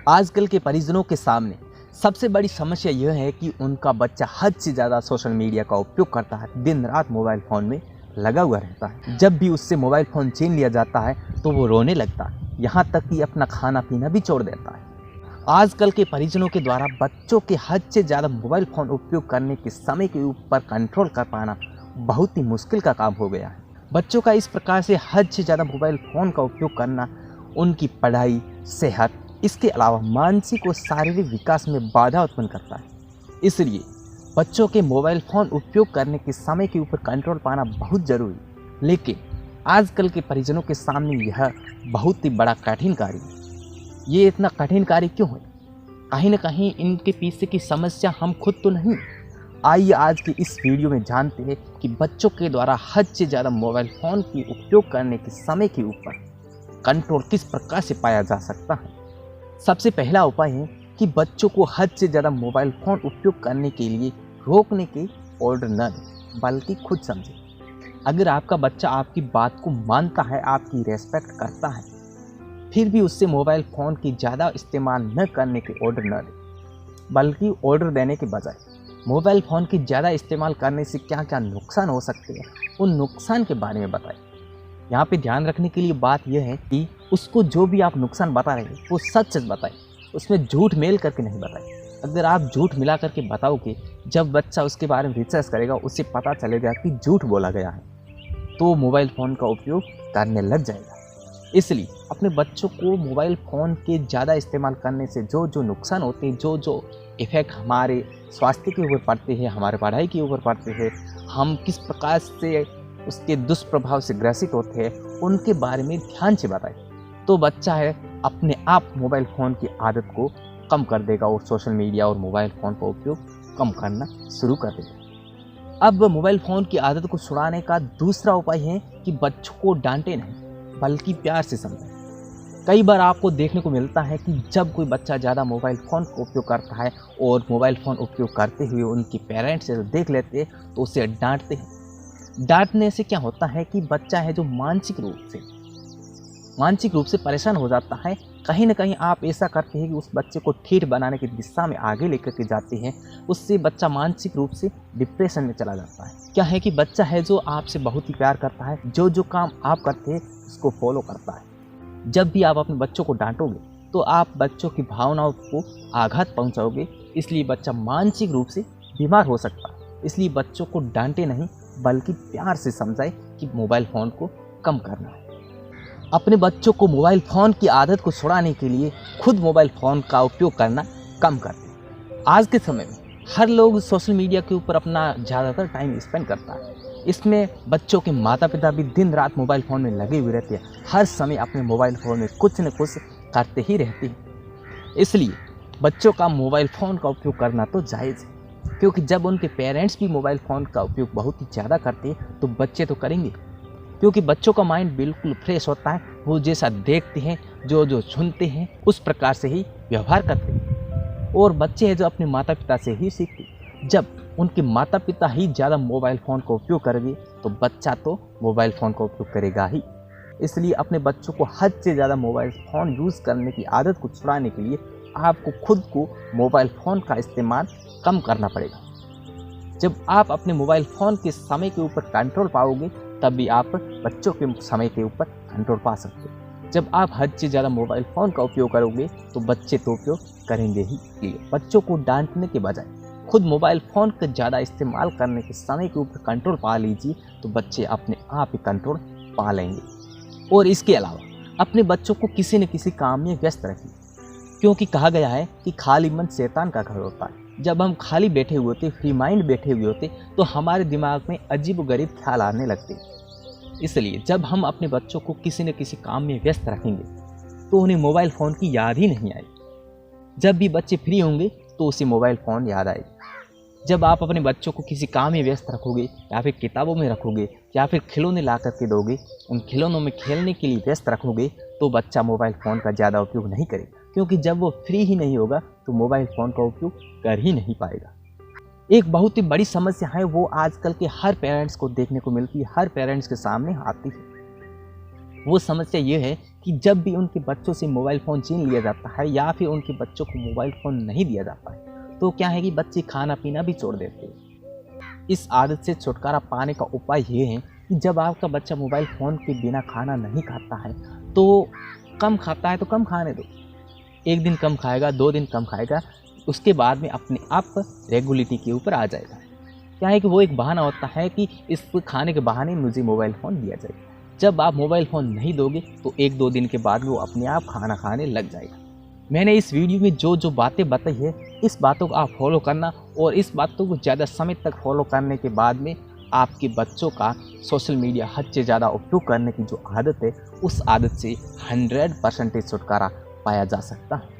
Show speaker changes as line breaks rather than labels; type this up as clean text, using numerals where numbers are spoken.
आजकल के परिजनों के सामने सबसे बड़ी समस्या यह है कि उनका बच्चा हद से ज़्यादा सोशल मीडिया का उपयोग करता है, दिन रात मोबाइल फ़ोन में लगा हुआ रहता है। जब भी उससे मोबाइल फ़ोन छीन लिया जाता है तो वो रोने लगता है, यहाँ तक कि अपना खाना पीना भी छोड़ देता है। आजकल के परिजनों के द्वारा बच्चों के हद से ज़्यादा मोबाइल फ़ोन उपयोग करने के समय के ऊपर कंट्रोल कर पाना बहुत ही मुश्किल का काम हो गया है। बच्चों का इस प्रकार से हद से ज़्यादा मोबाइल फ़ोन का उपयोग करना उनकी पढ़ाई, सेहत, इसके अलावा मानसिक और शारीरिक विकास में बाधा उत्पन्न करता है। इसलिए बच्चों के मोबाइल फ़ोन उपयोग करने के समय के ऊपर कंट्रोल पाना बहुत ज़रूरी है। लेकिन आजकल के परिजनों के सामने यह बहुत ही बड़ा कठिन कार्य है। ये इतना कठिन कार्य क्यों है? कहीं ना कहीं इनके पीछे की समस्या हम खुद तो नहीं। आइए आज की इस वीडियो में जानते हैं कि बच्चों के द्वारा हद से ज़्यादा मोबाइल फ़ोन की उपयोग करने के समय के ऊपर कंट्रोल किस प्रकार से पाया जा सकता है। सबसे पहला उपाय है कि बच्चों को हद से ज़्यादा मोबाइल फ़ोन उपयोग करने के लिए रोकने के ऑर्डर न दें, बल्कि खुद समझें। अगर आपका बच्चा आपकी बात को मानता है, आपकी रेस्पेक्ट करता है, फिर भी उससे मोबाइल फ़ोन की ज़्यादा इस्तेमाल न करने के ऑर्डर न दें, बल्कि ऑर्डर देने के बजाय मोबाइल फ़ोन की ज़्यादा इस्तेमाल करने से क्या क्या नुकसान हो सकते हैं, उन नुकसान के बारे में बताएं। यहाँ पे ध्यान रखने के लिए बात यह है कि उसको जो भी आप नुकसान बता रहे हैं वो सच सच बताएं, उसमें झूठ मेल करके नहीं बताएं। अगर आप झूठ मिला करके बताओगे, जब बच्चा उसके बारे में रिसर्च करेगा उसे पता चलेगा कि झूठ बोला गया है, तो मोबाइल फ़ोन का उपयोग करने लग जाएगा। इसलिए अपने बच्चों को मोबाइल फ़ोन के ज़्यादा इस्तेमाल करने से जो जो नुकसान होते हैं, जो जो इफ़ेक्ट हमारे स्वास्थ्य के ऊपर पड़ते हैं, हमारे पढ़ाई के ऊपर पड़ते हैं, हम किस प्रकार से उसके दुष्प्रभाव से ग्रसित होते हैं, उनके बारे में ध्यान से बताएं, तो बच्चा है अपने आप मोबाइल फ़ोन की आदत को कम कर देगा और सोशल मीडिया और मोबाइल फ़ोन का उपयोग कम करना शुरू कर देगा। अब मोबाइल फ़ोन की आदत को छुड़ाने का दूसरा उपाय है कि बच्चों को डांटे नहीं, बल्कि प्यार से समझाएं। कई बार आपको देखने को मिलता है कि जब कोई बच्चा ज़्यादा मोबाइल फ़ोन का उपयोग करता है और मोबाइल फ़ोन उपयोग करते हुए उनके पेरेंट्स से देख लेते हैं तो उसे डांटते हैं। डांटने से क्या होता है कि बच्चा है जो मानसिक रूप से परेशान हो जाता है। कहीं ना कहीं आप ऐसा करते हैं कि उस बच्चे को ठीक बनाने की दिशा में आगे लेकर के जाते हैं, उससे बच्चा मानसिक रूप से डिप्रेशन में चला जाता है। क्या है कि बच्चा है जो आपसे बहुत ही प्यार करता है, जो जो काम आप करते हैं उसको फॉलो करता है। जब भी आप अपने बच्चों को डांटोगे तो आप बच्चों की भावनाओं को आघात पहुँचाओगे, इसलिए बच्चा मानसिक रूप से बीमार हो सकता है। इसलिए बच्चों को डांटे नहीं, बल्कि प्यार से समझाएं कि मोबाइल फ़ोन को कम करना है। अपने बच्चों को मोबाइल फ़ोन की आदत को छुड़ाने के लिए खुद मोबाइल फ़ोन का उपयोग करना कम कर दें। आज के समय में हर लोग सोशल मीडिया के ऊपर अपना ज़्यादातर टाइम स्पेंड करता है। इसमें बच्चों के माता पिता भी दिन रात मोबाइल फ़ोन में लगे हुए रहते हैं, हर समय अपने मोबाइल फ़ोन में कुछ न कुछ करते ही रहते हैं। इसलिए बच्चों का मोबाइल फ़ोन का उपयोग करना तो जायज़ है, क्योंकि जब उनके पेरेंट्स भी मोबाइल फ़ोन का उपयोग बहुत ही ज़्यादा करते हैं तो बच्चे तो करेंगे, क्योंकि बच्चों का माइंड बिल्कुल फ्रेश होता है। वो जैसा देखते हैं, जो जो सुनते हैं, उस प्रकार से ही व्यवहार करते हैं। और बच्चे हैं जो अपने माता पिता से ही सीखते हैं। जब उनके माता पिता ही ज़्यादा मोबाइल फ़ोन का उपयोग करेंगे तो बच्चा तो मोबाइल फ़ोन का उपयोग करेगा ही। इसलिए अपने बच्चों को हद से ज़्यादा मोबाइल फ़ोन यूज़ करने की आदत को छुड़ाने के लिए आपको खुद को मोबाइल फ़ोन का इस्तेमाल कम करना पड़ेगा। जब आप अपने मोबाइल फ़ोन के समय के ऊपर कंट्रोल पाओगे, तभी आप बच्चों के समय के ऊपर कंट्रोल पा सकते हो। जब आप हद से ज़्यादा मोबाइल फ़ोन का उपयोग करोगे तो बच्चे तो उपयोग करेंगे ही। बच्चों को डांटने के बजाय खुद मोबाइल फ़ोन का ज़्यादा इस्तेमाल करने के समय के ऊपर कंट्रोल पा लीजिए, तो बच्चे अपने आप ही कंट्रोल पा लेंगे। और इसके अलावा अपने बच्चों को किसी न किसी काम में व्यस्त रखिए, क्योंकि कहा गया है कि खाली मन शैतान का घर होता है। जब हम खाली बैठे हुए होते, फ्री माइंड बैठे हुए होते, तो हमारे दिमाग में अजीब-गरीब ख्याल आने लगते। इसलिए जब हम अपने बच्चों को किसी न किसी काम में व्यस्त रखेंगे तो उन्हें मोबाइल फ़ोन की याद ही नहीं आएगी। जब भी बच्चे फ्री होंगे तो उसे मोबाइल फ़ोन याद आएगी। जब आप अपने बच्चों को किसी काम में व्यस्त रखोगे, या फिर किताबों में रखोगे, या फिर खिलौने ला करके दोगे, उन खिलौनों में खेलने के लिए व्यस्त रखोगे, तो बच्चा मोबाइल फ़ोन का ज़्यादा उपयोग नहीं करेगा, क्योंकि जब वो फ्री ही नहीं होगा तो मोबाइल फ़ोन का उपयोग कर ही नहीं पाएगा। एक बहुत ही बड़ी समस्या है, वो आजकल के हर पेरेंट्स को देखने को मिलती है, हर पेरेंट्स के सामने आती है। वो समस्या ये है कि जब भी उनके बच्चों से मोबाइल फ़ोन छीन लिया जाता है या फिर उनके बच्चों को मोबाइल फ़ोन नहीं दिया जाता है तो क्या है कि बच्चे खाना पीना भी छोड़ देते हैं। इस आदत से छुटकारा पाने का उपाय ये है कि जब आपका बच्चा मोबाइल फ़ोन के बिना खाना नहीं खाता है तो कम खाता है तो कम खाने दो। 1 दिन कम खाएगा, 2 दिन कम खाएगा, उसके बाद में अपने आप रेगुलेटी के ऊपर आ जाएगा। क्या है कि वो एक बहाना होता है कि इस खाने के बहाने मुझे मोबाइल फ़ोन दिया जाए। जब आप मोबाइल फ़ोन नहीं दोगे तो 1-2 दिन के बाद वो अपने आप खाना खाने लग जाएगा। मैंने इस वीडियो में जो बातें बताई है इस बातों को आप फॉलो करना और इस बातों को ज़्यादा समय तक फॉलो करने के बाद में आपके बच्चों का सोशल मीडिया हद से ज़्यादा उपयोग करने की जो आदत है उस आदत से 100% छुटकारा पाया जा सकता है।